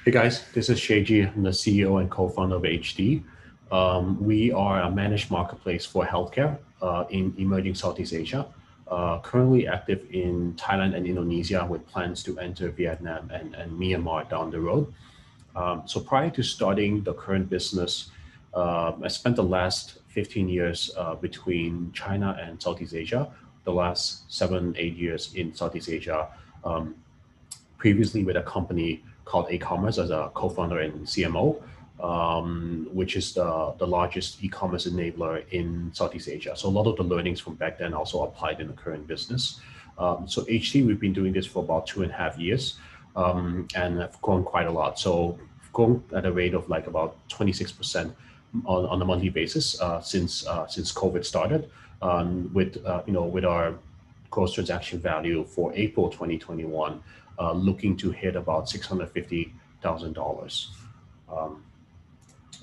Hey guys, this is Sheiji. I'm the CEO and co-founder of HD. We are a managed marketplace for healthcare in emerging Southeast Asia, currently active in Thailand and Indonesia with plans to enter Vietnam and Myanmar down the road. So prior to starting the current business, I spent the last 15 years between China and Southeast Asia, the last 7, 8 years in Southeast Asia, previously with a company called e-commerce as a co-founder and CMO, which is the largest e-commerce enabler in Southeast Asia. So a lot of the learnings from back then also applied in the current business. So HD, we've been doing this for about 2.5 years and have grown quite a lot. So we've grown at a rate of like about 26% on a monthly basis since COVID started, with our gross transaction value for April 2021 looking to hit about $650,000.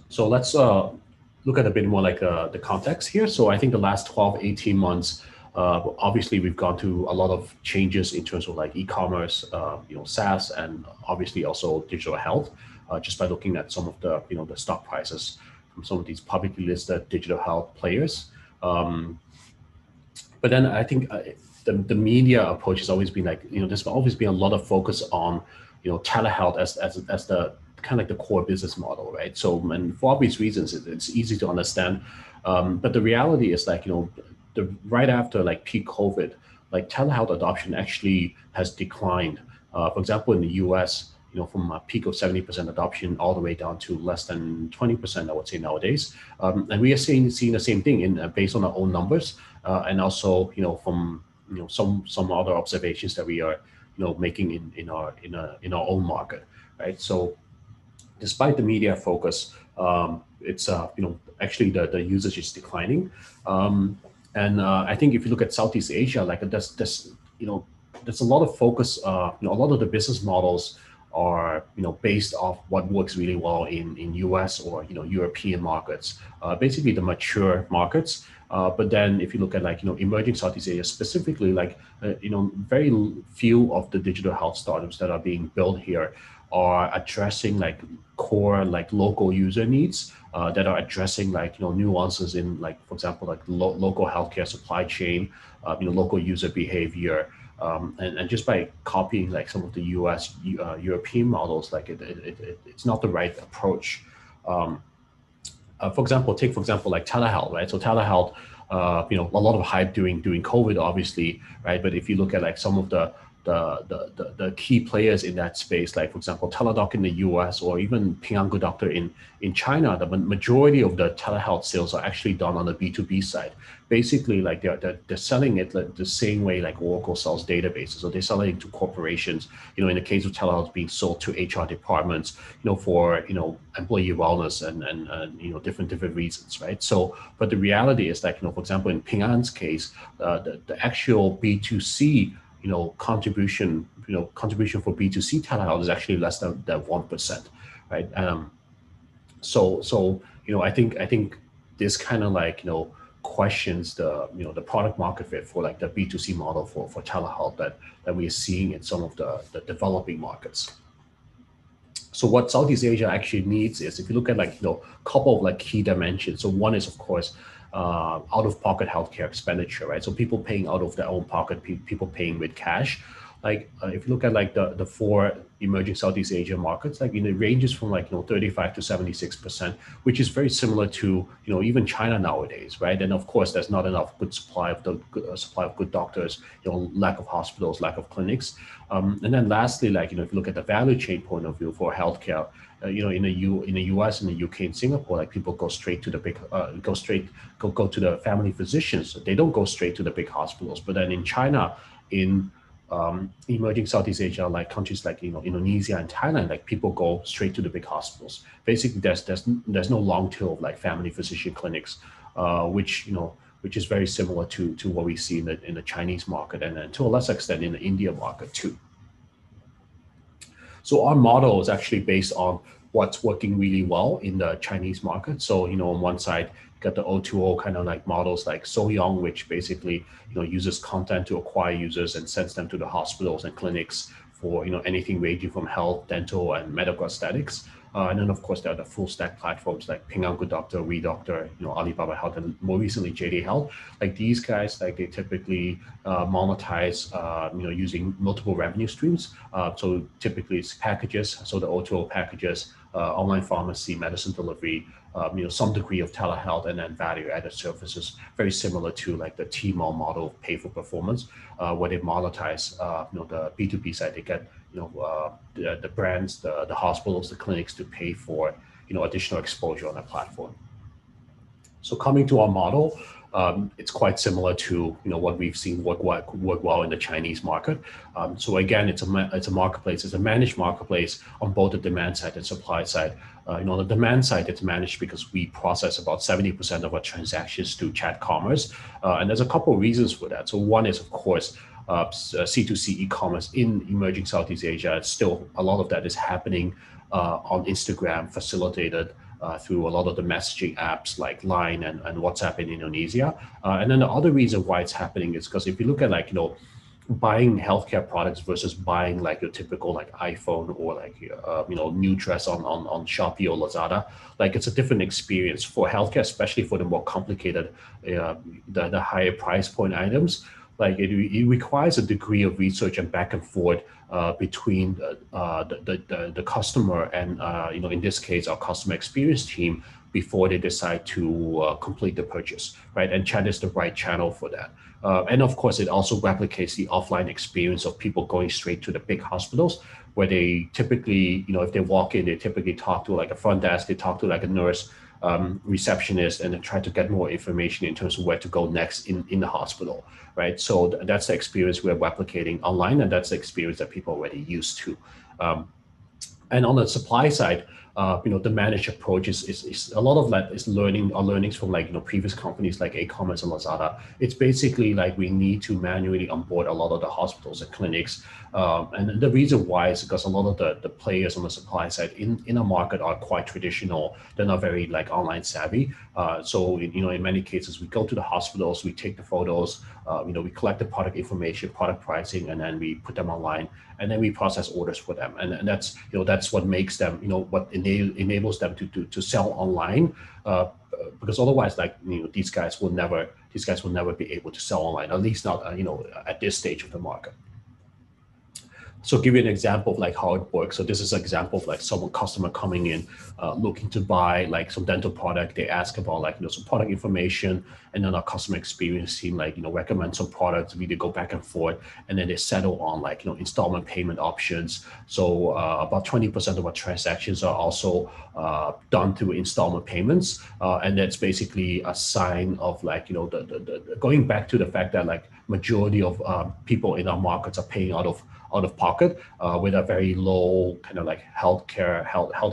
So let's look at a bit more like the context here. So I think the last 12, 18 months, obviously we've gone through a lot of changes in terms of like e-commerce, SaaS, and obviously also digital health, just by looking at some of the, the stock prices from some of these publicly listed digital health players. But then I think the media approach has always been like, there's always been a lot of focus on, telehealth as the kind of like the core business model, right? So, and for obvious reasons, it's easy to understand. But the reality is like, right after like peak COVID, like telehealth adoption actually has declined. For example, in the US, from a peak of 70% adoption all the way down to less than 20%, I would say nowadays. And we are seeing the same thing based on our own numbers, and also, from some other observations that we are making in our own market, right? So despite the media focus, it's actually the usage is declining, and I think if you look at Southeast Asia, like there's a lot of focus. A lot of the business models are based off what works really well in US or European markets, basically the mature markets. But then if you look at like emerging Southeast Asia specifically, like very few of the digital health startups that are being built here are addressing like core like local user needs that are addressing like nuances in like, for example, like local healthcare supply chain, local user behavior. And just by copying like some of the US European models, like it's not the right approach. For example, like telehealth, right? So telehealth, a lot of hype during COVID, obviously, right? But if you look at like some of the key players in that space, like for example, Teladoc in the US or even Ping An Good Doctor in China, the majority of the telehealth sales are actually done on the B2B side. Basically, like they're selling it like the same way like Oracle sells databases. So they're selling it to corporations. In the case of telehealth, being sold to HR departments, for employee wellness and different reasons, right? So, but the reality is like for example, in Ping An's case, the actual B2C contribution for B2C telehealth is actually less than 1%, right? So I think this kind of like questions the the product market fit for like the B2C model for telehealth that we are seeing in some of the developing markets. So what Southeast Asia actually needs is, if you look at like couple of like key dimensions. So one is of course out-of-pocket healthcare expenditure, right? So people paying out of their own pocket, people paying with cash. Like if you look at like the 4 emerging Southeast Asian markets, like it ranges from like 35 to 76%, which is very similar to even China nowadays, right? And of course, there's not enough good supply of good doctors, lack of hospitals, lack of clinics, and then lastly, like if you look at the value chain point of view for healthcare, in the US, in the UK, and Singapore, like people go straight to the big, go to the family physicians. They don't go straight to the big hospitals. But then in China, in emerging Southeast Asia, like countries like Indonesia and Thailand, like people go straight to the big hospitals. Basically, there's no long tail of like family physician clinics, which is very similar to what we see in the Chinese market, and then to a lesser extent in the India market too. So our model is actually based on what's working really well in the Chinese market. So, on one side, you got the O2O kind of like models like So-Young, which basically, uses content to acquire users and sends them to the hospitals and clinics for anything ranging from health, dental, and medical aesthetics. And then of course there are the full stack platforms like Ping An Good Doctor, WeDoctor, Alibaba Health, and more recently JD Health. Like these guys, like they typically monetize, using multiple revenue streams. So typically it's packages, so the O2O packages, online pharmacy, medicine delivery, some degree of telehealth, and then value-added services, very similar to like the Tmall model of pay for performance, where they monetize, the B2B side. They get, the brands, the hospitals, the clinics to pay for, additional exposure on the platform. So coming to our model, it's quite similar to what we've seen work well in the Chinese market. So again, it's a marketplace, it's a managed marketplace on both the demand side and supply side. On the demand side, it's managed because we process about 70% of our transactions through chat commerce, and there's a couple of reasons for that. So one is, of course, C2C e-commerce in emerging Southeast Asia. It's still a lot of that is happening on Instagram, facilitated through a lot of the messaging apps like Line and WhatsApp in Indonesia. And then the other reason why it's happening is because if you look at buying healthcare products versus buying like your typical like iPhone or like new dress on Shopee or Lazada, like it's a different experience for healthcare, especially for the more complicated, the higher price point items. Like it requires a degree of research and back and forth between the customer and in this case our customer experience team before they decide to complete the purchase, right? And chat is the right channel for that. And of course, it also replicates the offline experience of people going straight to the big hospitals, where they typically, if they walk in, they typically talk to like a front desk, they talk to like a nurse, receptionist, and then try to get more information in terms of where to go next in the hospital, right? So that's the experience we're replicating online, and that's the experience that people are already used to. And on the supply side, the managed approach is a lot of that is learnings from previous companies like e-commerce and Lazada. It's basically like we need to manually onboard a lot of the hospitals and clinics, and the reason why is because a lot of the players on the supply side in a market are quite traditional. They're not very like online savvy. So in many cases we go to the hospitals, we take the photos, we collect the product information, product pricing, and then we put them online, and then we process orders for them, and that's that's what makes them what enables them to sell online, because otherwise these guys will never be able to sell online, at least not at this stage of the market. So give you an example of like how it works. So this is an example of like some customer coming in, looking to buy like some dental product. They ask about like some product information, and then our customer experience team recommend some products. We go back and forth, and then they settle on like installment payment options. So about 20% of our transactions are also done through installment payments, and that's basically a sign of like the going back to the fact that like majority of people in our markets are paying out of pocket, with a very low kind of like health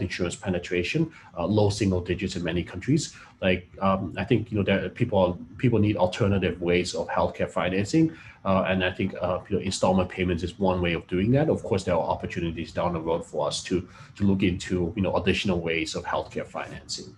insurance penetration, low single digits in many countries. Like I think that people need alternative ways of healthcare financing, and I think installment payments is one way of doing that. Of course, there are opportunities down the road for us to look into additional ways of healthcare financing.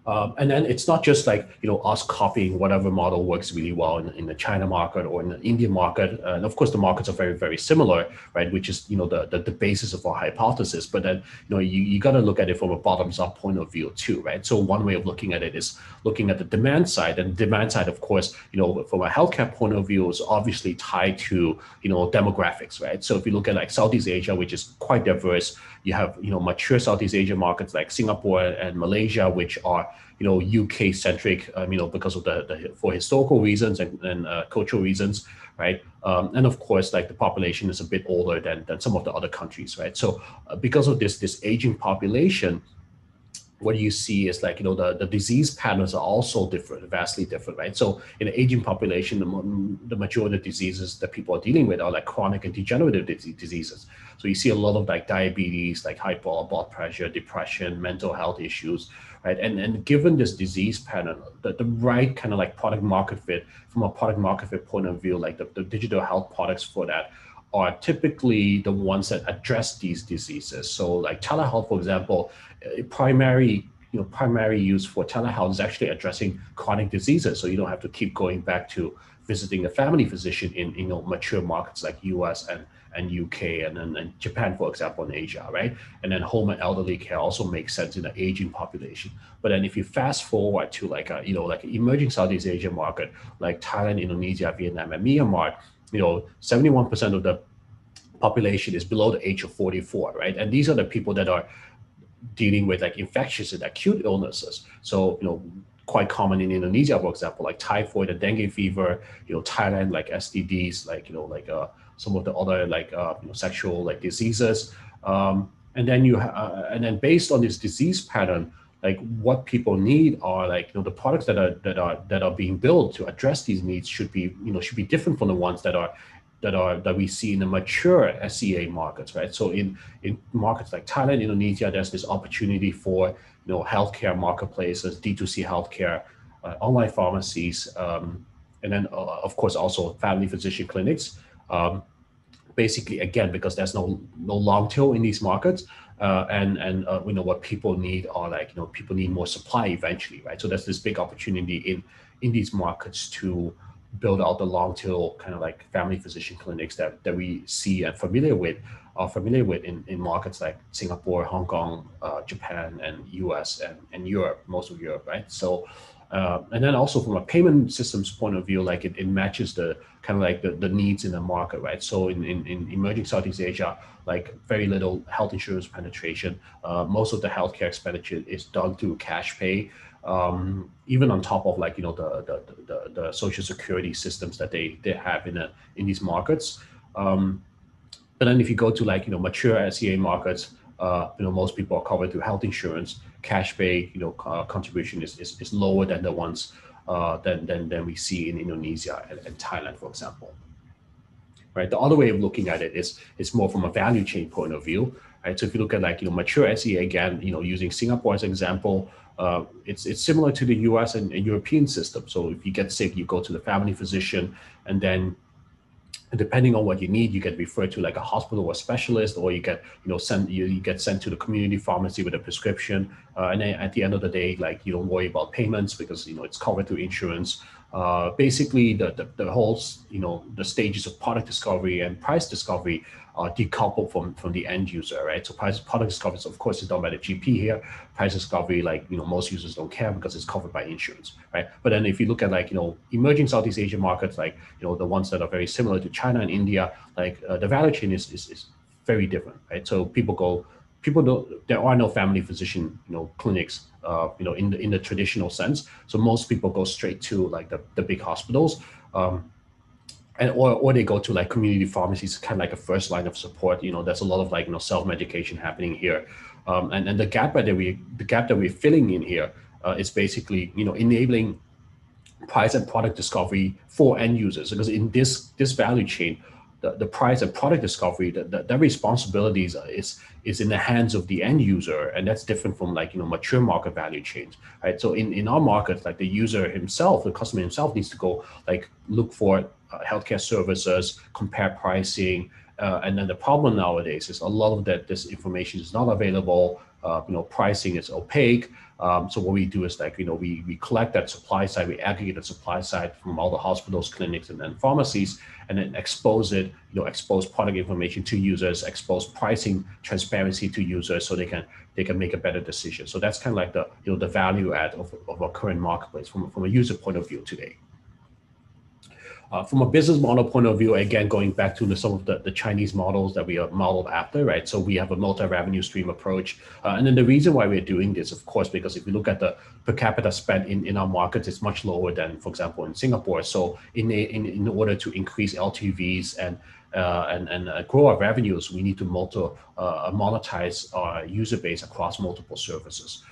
And then it's not just like us copying whatever model works really well in the China market or in the Indian market, and of course the markets are very, very similar, right? Which is the basis of our hypothesis. But then you got to look at it from a bottoms-up point of view too, right? So one way of looking at it is looking at the demand side, and demand side, of course, from a healthcare point of view, is obviously tied to demographics, right? So if you look at like Southeast Asia, which is quite diverse, you have mature Southeast Asian markets like Singapore and Malaysia, which are UK centric, because of for historical reasons and cultural reasons, right? And of course, like the population is a bit older than some of the other countries, right? So because of this aging population, what you see is like the disease patterns are also different, vastly different, right? So in an aging population, the majority of diseases that people are dealing with are like chronic and degenerative diseases. So you see a lot of like diabetes, like high blood pressure, depression, mental health issues, right? And given this disease pattern, the right kind of like product market fit, from a product market fit point of view, like the digital health products for that are typically the ones that address these diseases. So like telehealth, for example, primary use for telehealth is actually addressing chronic diseases. So you don't have to keep going back to visiting a family physician in mature markets like US and UK and Japan, for example, in Asia, right? And then home and elderly care also makes sense in the aging population. But then if you fast forward to like a, like an emerging Southeast Asian market, like Thailand, Indonesia, Vietnam, and Myanmar, 71% of the population is below the age of 44, right? And these are the people that are dealing with like infectious and acute illnesses. So, quite common in Indonesia, for example, like typhoid and dengue fever, Thailand, like STDs, like, some of the other like, sexual like diseases. And then based on this disease pattern, like what people need are like, the products that are being built to address these needs should be different from the ones that we see in the mature SEA markets, right? So in markets like Thailand, Indonesia, there's this opportunity for healthcare marketplaces, D2C healthcare, online pharmacies, and then of course also family physician clinics. Basically, again, because there's no long tail in these markets, and what people need are like people need more supply eventually, right? So there's this big opportunity in these markets to build out the long tail kind of like family physician clinics that we see and familiar with in markets like Singapore, Hong Kong, Japan, and US and Europe, most of Europe, right? So and then also from a payment systems point of view, like it matches the kind of like the needs in the market, right? So in emerging Southeast Asia, like very little health insurance penetration. Most of the healthcare expenditure is done through cash pay. Even on top of like the social security systems that they have in these markets. But then if you go to like mature SEA markets, most people are covered through health insurance. Cash pay contribution is lower than the ones than we see in Indonesia and Thailand, for example. Right. The other way of looking at it is more from a value chain point of view. Right. So if you look at like mature SEA again, using Singapore as an example, it's similar to the US and European system. So if you get sick, you go to the family physician, and then depending on what you need, you get referred to like a hospital or specialist, or you get you get sent to the community pharmacy with a prescription. And then at the end of the day, like you don't worry about payments because it's covered through insurance. Basically, the whole the stages of product discovery and price discovery are decoupled from the end user, right? So product discovery, of course, is done by the GP here. Price discovery, like most users don't care because it's covered by insurance, right? But then if you look at like emerging Southeast Asian markets, like the ones that are very similar to China and India, like the value chain is very different, right? So people don't, there are no family physician clinics in the traditional sense. So most people go straight to like the big hospitals. Or they go to like community pharmacies, kind of like a first line of support. There's a lot of like self-medication happening here, and the gap that we're filling in here is basically enabling price and product discovery for end users, because in this value chain, the price and product discovery, the responsibilities is in the hands of the end user, and that's different from like mature market value chains, right? So in our market, like the user himself, the customer himself needs to go like look for healthcare services, compare pricing, and then the problem nowadays is a lot of this information is not available. Pricing is opaque. So what we do is like we collect that supply side, we aggregate the supply side from all the hospitals, clinics, and then pharmacies, and then expose product information to users, expose pricing transparency to users, so they can make a better decision. So that's kind of like the value add of our current marketplace from a user point of view today. From a business model point of view, again, going back to some of the Chinese models that we are modeled after, right? So we have a multi-revenue stream approach. And then the reason why we're doing this, of course, because if you look at the per capita spend in our markets, it's much lower than, for example, in Singapore. So in order to increase LTVs and grow our revenues, we need to monetize our user base across multiple services.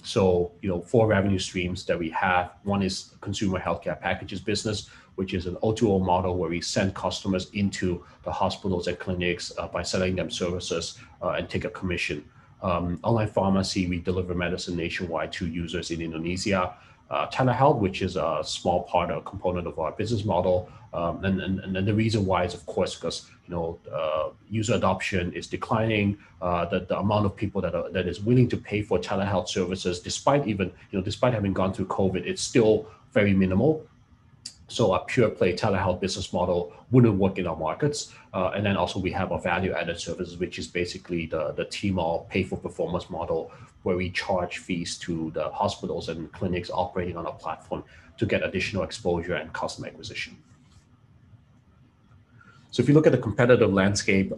So, 4 revenue streams that we have. One is consumer healthcare packages business, which is an O2O model where we send customers into the hospitals and clinics by selling them services and take a commission. Online pharmacy, we deliver medicine nationwide to users in Indonesia. Telehealth, which is a small part or component of our business model. And the reason why is, of course, because user adoption is declining. The amount of people that is willing to pay for telehealth services, despite having gone through COVID, it's still very minimal. So a pure play telehealth business model wouldn't work in our markets. And then also we have our value added services, which is basically the TMO pay for performance model, where we charge fees to the hospitals and clinics operating on our platform to get additional exposure and customer acquisition. So if you look at the competitive landscape,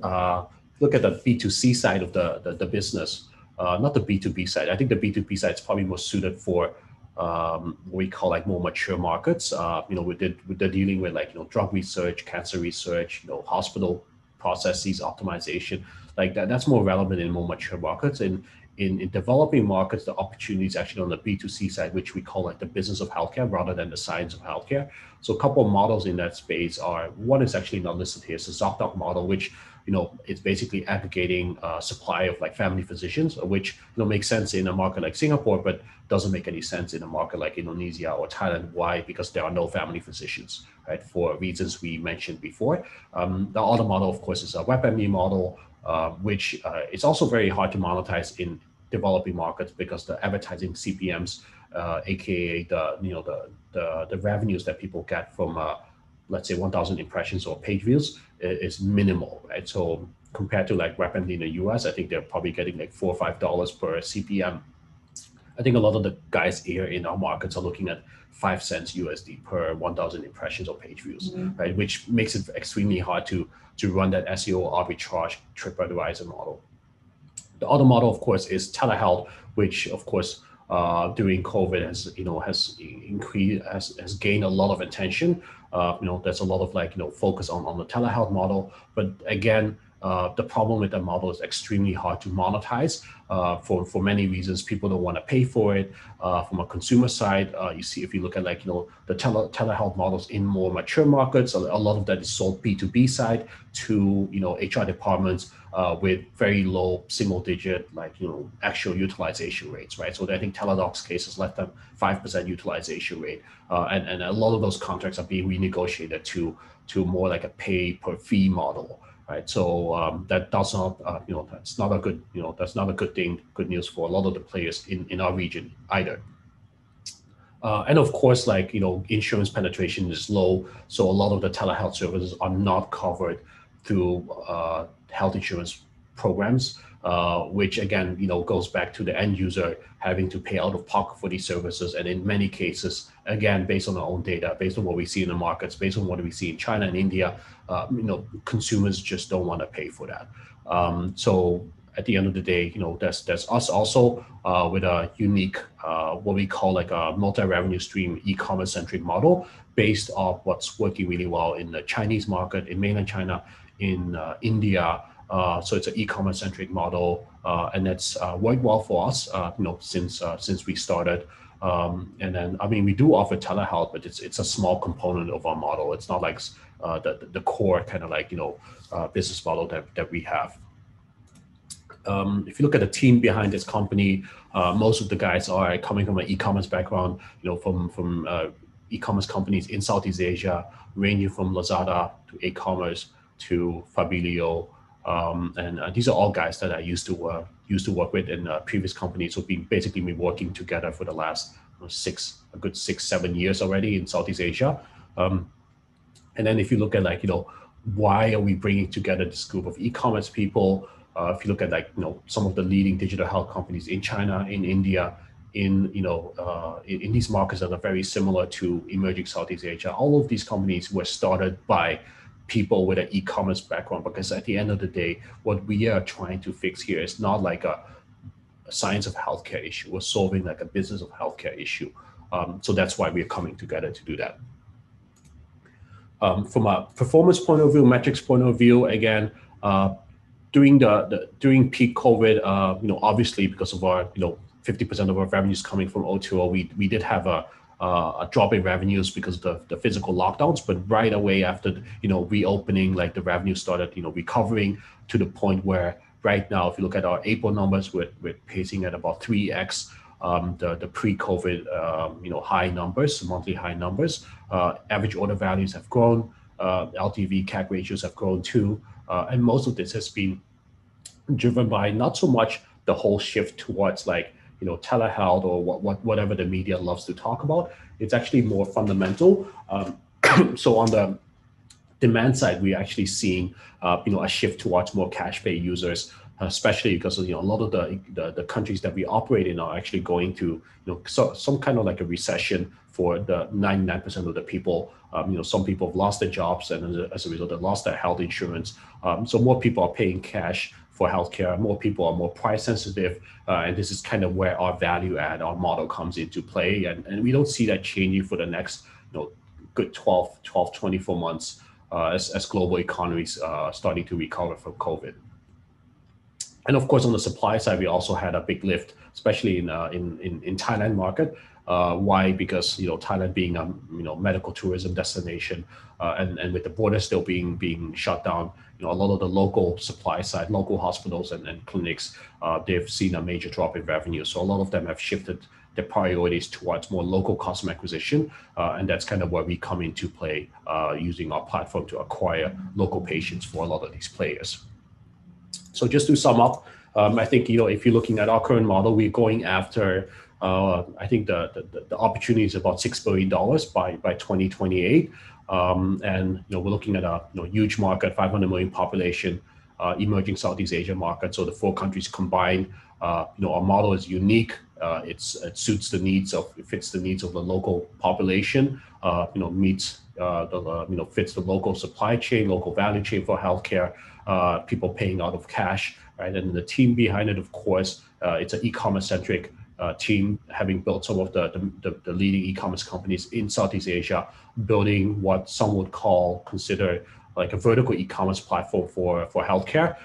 look at the B2C side of the business, not the B2B side. I think the B2B side is probably more suited for what we call like more mature markets. We're dealing with like, drug research, cancer research, hospital processes, optimization, like that. That's more relevant in more mature markets. In developing markets, the opportunity is actually on the B2C side, which we call like the business of healthcare rather than the science of healthcare. So a couple of models in that space are, one is actually not listed here. It's a ZocDoc model, which, it's basically aggregating supply of like family physicians, which, makes sense in a market like Singapore, but doesn't make any sense in a market like Indonesia or Thailand. Why? Because there are no family physicians, right? For reasons we mentioned before. The other model, of course, is a WebMD model, which is also very hard to monetize in developing markets because the advertising CPMs, aka the revenues that people get from let's say 1,000 impressions or page views is minimal, right? So compared to like WebMD in the US, I think they're probably getting like $4 or $5 per CPM. I think a lot of the guys here in our markets are looking at 5 cents USD per 1,000 impressions or page views, right? Which makes it extremely hard to run that SEO arbitrage TripAdvisor model. The other model, of course, is telehealth, which, of course, during COVID has gained a lot of attention. There's a lot of like focus on the telehealth model, but again, the problem with that model is extremely hard to monetize for many reasons. People don't want to pay for it. From a consumer side, you see, if you look at like, the telehealth models in more mature markets, a lot of that is sold B2B side to, HR departments with very low single digit, like, actual utilization rates, right? So I think Teladoc's case is less than 5% utilization rate. And a lot of those contracts are being renegotiated to more like a pay per fee model. Right, so that does not, that's not a good, that's not a good thing, good news for a lot of the players in our region either. And of course, like, insurance penetration is low, so a lot of the telehealth services are not covered through health insurance programs, which again, goes back to the end user having to pay out of pocket for these services. And in many cases, again, based on our own data, based on what we see in the markets, based on what we see in China and India, consumers just don't want to pay for that. So at the end of the day, there's us also with a unique, what we call like a multi-revenue stream e-commerce centric model based off what's working really well in the Chinese market, in mainland China, in India. So it's an e-commerce centric model, and that's worked well for us, since we started. And then, I mean, we do offer telehealth, but it's a small component of our model. It's not like the core kind of like, business model that we have. If you look at the team behind this company, most of the guys are coming from an e-commerce background, from e-commerce companies in Southeast Asia, ranging from Lazada to e-commerce to Fabilio. And these are all guys that I used to work with in previous companies. So we've basically been working together for the last 6-7 years already in Southeast Asia. And then if you look at like, why are we bringing together this group of e-commerce people? If you look at like, some of the leading digital health companies in China, in India, in these markets that are very similar to emerging Southeast Asia, all of these companies were started by people with an e-commerce background, because at the end of the day, what we are trying to fix here is not like a science of healthcare issue. We're solving like a business of healthcare issue. So that's why we're coming together to do that. From a performance point of view, metrics point of view, again, during peak COVID, obviously because of our, 50% of our revenues coming from O2O, we did have a drop in revenues because of the physical lockdowns. But right away after, reopening, like the revenue started, recovering to the point where right now, if you look at our April numbers, we're pacing at about 3x the pre-COVID, high numbers, monthly high numbers. Average order values have grown, LTV CAC ratios have grown too. And most of this has been driven by not so much the whole shift towards like, telehealth or whatever the media loves to talk about. It's actually more fundamental. So on the demand side, we're actually seeing a shift towards more cash pay users, especially because a lot of the countries that we operate in are actually going to some kind of like a recession for the 99% of the people. Some people have lost their jobs, and as a result, they lost their health insurance. So more people are paying cash for healthcare. More people are more price sensitive, and this is kind of where our value add, our model comes into play. And we don't see that changing for the next good 12, 24 months as global economies starting to recover from COVID. And of course, on the supply side, we also had a big lift, especially in Thailand market. Why? Because Thailand being a medical tourism destination, and with the border still being shut down, a lot of the local supply side, local hospitals and clinics, they've seen a major drop in revenue. So a lot of them have shifted their priorities towards more local customer acquisition, and that's kind of where we come into play, using our platform to acquire local patients for a lot of these players. So just to sum up, I think if you're looking at our current model, we're going after I think the opportunity is about $6 billion by 2028, and we're looking at a huge market, 500 million population, emerging Southeast Asia market. So the 4 countries combined, our model is unique. It fits the needs of the local population. Meets fits the local supply chain, local value chain for healthcare. People paying out of cash, right? And the team behind it, of course, it's an e-commerce centric team, having built some of the leading e-commerce companies in Southeast Asia, building what some would consider like a vertical e-commerce platform for healthcare.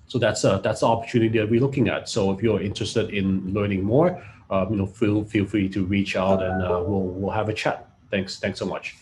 So that's the opportunity that we're looking at. So if you're interested in learning more, feel free to reach out, and we'll have a chat. Thanks so much.